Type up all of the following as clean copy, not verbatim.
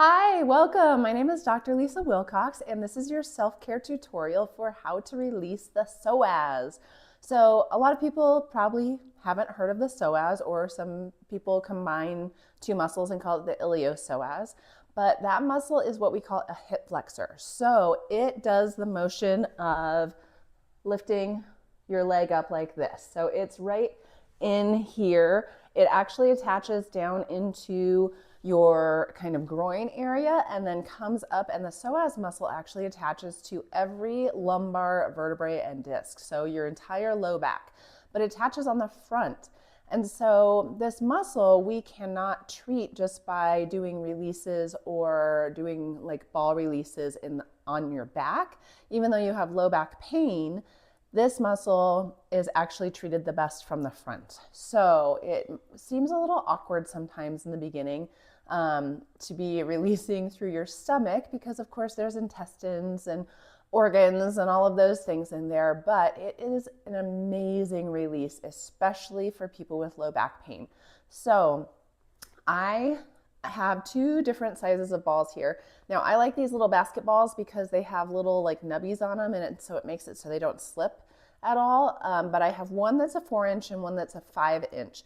Hi, welcome. My name is Dr. Lisa Wilcox, and this is your self-care tutorial for how to release the psoas. So a lot of people probably haven't heard of the psoas, or some people combine two muscles and call it the iliopsoas. But that muscle is what we call a hip flexor. So it does the motion of lifting your leg up like this. So it's right in here. It actually attaches down into your kind of groin area and then comes up, and the psoas muscle actually attaches to every lumbar vertebrae and disc, so your entire low back, but it attaches on the front. And so this muscle we cannot treat just by doing releases or doing like ball releases on your back. Even though you have low back pain, this muscle is actually treated the best from the front. So it seems a little awkward sometimes in the beginning to be releasing through your stomach, because of course there's intestines and organs and all of those things in there, but it is an amazing release, especially for people with low back pain. So I have two different sizes of balls here. Now I like these little basketballs because they have little like nubbies on them, and so it makes it so they don't slip at all. But I have one that's a 4-inch and one that's a 5-inch.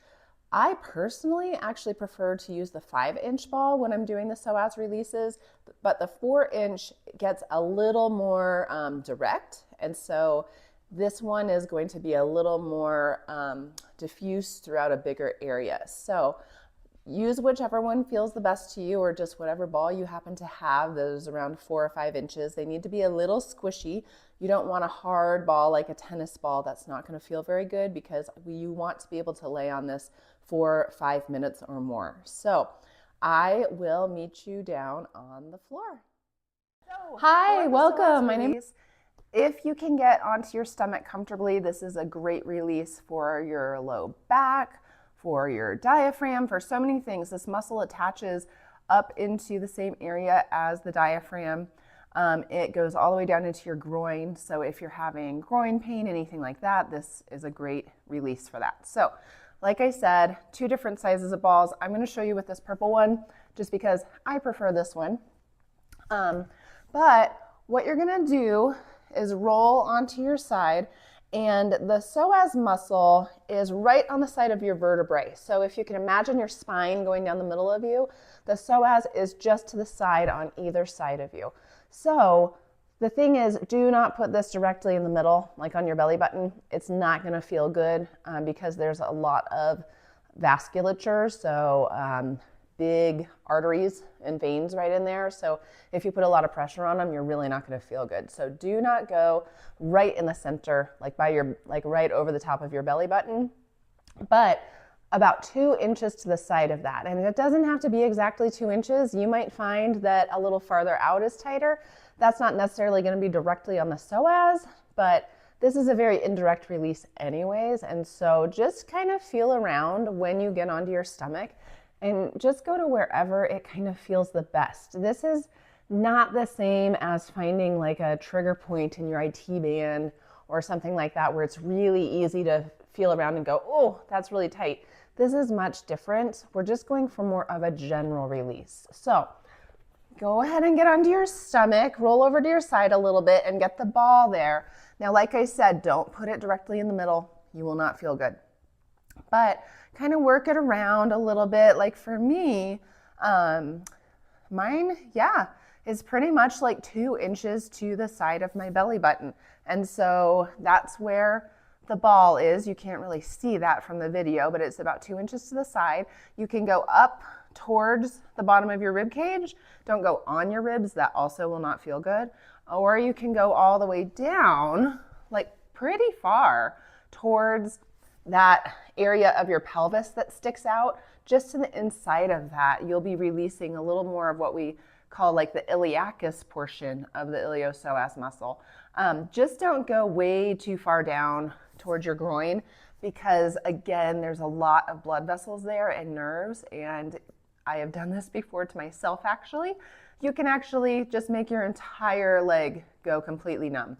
I personally actually prefer to use the 5-inch ball when I'm doing the psoas releases, but the 4-inch gets a little more direct, and so this one is going to be a little more diffuse throughout a bigger area. So use whichever one feels the best to you, or just whatever ball you happen to have that is around 4 or 5 inches. They need to be a little squishy. You don't want a hard ball like a tennis ball. That's not going to feel very good, because you want to be able to lay on this for 5 minutes or more. So I will meet you down on the floor. Hi, welcome. My name is. If you can get onto your stomach comfortably, this is a great release for your low back, for your diaphragm, for so many things. This muscle attaches up into the same area as the diaphragm. It goes all the way down into your groin. So if you're having groin pain, anything like that, this is a great release for that. So like I said, two different sizes of balls. I'm going to show you with this purple one just because I prefer this one. But what you're going to do is roll onto your side, and the psoas muscle is right on the side of your vertebrae. So if you can imagine your spine going down the middle of you, the psoas is just to the side on either side of you. So the thing is, do not put this directly in the middle, like on your belly button. It's not going to feel good because there's a lot of vasculature, so big arteries and veins right in there. So if you put a lot of pressure on them, you're really not going to feel good. So do not go right in the center, like by your, like right over the top of your belly button, but about 2 inches to the side of that. And it doesn't have to be exactly 2 inches. You might find that a little farther out is tighter. That's not necessarily going to be directly on the psoas, but this is a very indirect release anyways. And so just kind of feel around when you get onto your stomach, and just go to wherever it kind of feels the best. This is not the same as finding like a trigger point in your IT band or something like that, where it's really easy to feel around and go, oh, that's really tight. This is much different. We're just going for more of a general release. So go ahead and get onto your stomach, roll over to your side a little bit and get the ball there. Now, like I said, don't put it directly in the middle. You will not feel good. But kind of work it around a little bit. Like for me, mine, is pretty much like 2 inches to the side of my belly button. And so that's where the ball is. You can't really see that from the video, but it's about 2 inches to the side. You can go up towards the bottom of your rib cage. Don't go on your ribs. That also will not feel good. Or you can go all the way down, like pretty far towards that area of your pelvis that sticks out. Just to the inside of that, you'll be releasing a little more of what we call like the iliacus portion of the iliopsoas muscle. Just don't go way too far down towards your groin, because again, there's a lot of blood vessels there and nerves, and I have done this before to myself actually. You can actually just make your entire leg go completely numb.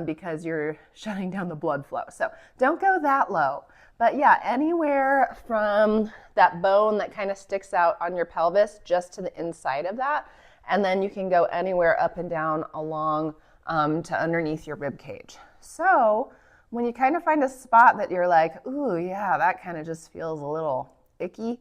because you're shutting down the blood flow. So don't go that low. But yeah, anywhere from that bone that kind of sticks out on your pelvis just to the inside of that. And then you can go anywhere up and down along to underneath your rib cage. So when you kind of find a spot that you're like, ooh, yeah, that kind of just feels a little icky,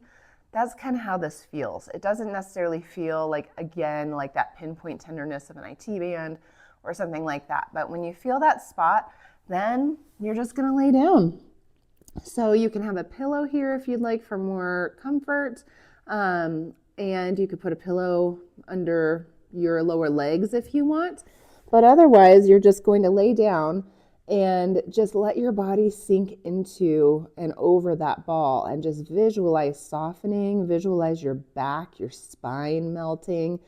that's kind of how this feels. It doesn't necessarily feel like, again, like that pinpoint tenderness of an IT band or something like that. But when you feel that spot, then you're just going to lay down. So you can have a pillow here if you'd like for more comfort. And you could put a pillow under your lower legs if you want. But otherwise, you're just going to lay down and just let your body sink into and over that ball and just visualize softening, visualize your back, your spine melting.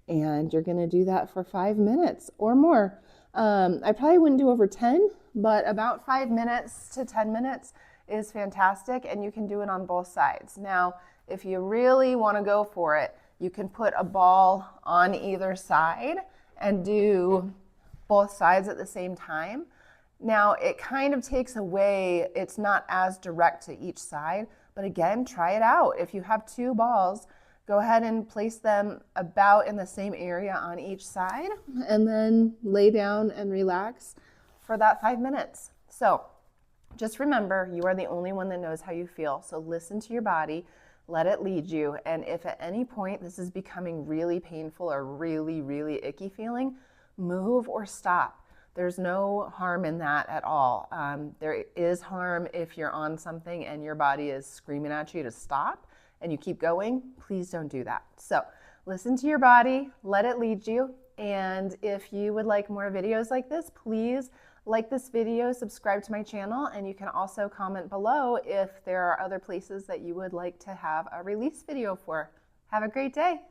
And you're going to do that for 5 minutes or more. I probably wouldn't do over 10, but about 5 minutes to 10 minutes is fantastic, and you can do it on both sides. Now, if you really want to go for it, you can put a ball on either side and do both sides at the same time. Now, it kind of takes away, it's not as direct to each side, but again, try it out. If you have 2 balls, go ahead and place them about in the same area on each side, and then lay down and relax for that 5 minutes. So just remember, you are the only one that knows how you feel. So listen to your body, let it lead you. And if at any point this is becoming really painful or really, really icky feeling, move or stop. There's no harm in that at all. There is harm if you're on something and your body is screaming at you to stop and you keep going. Please don't do that. So listen to your body, let it lead you. And if you would like more videos like this, please like this video, subscribe to my channel, and you can also comment below if there are other places that you would like to have a release video for. Have a great day.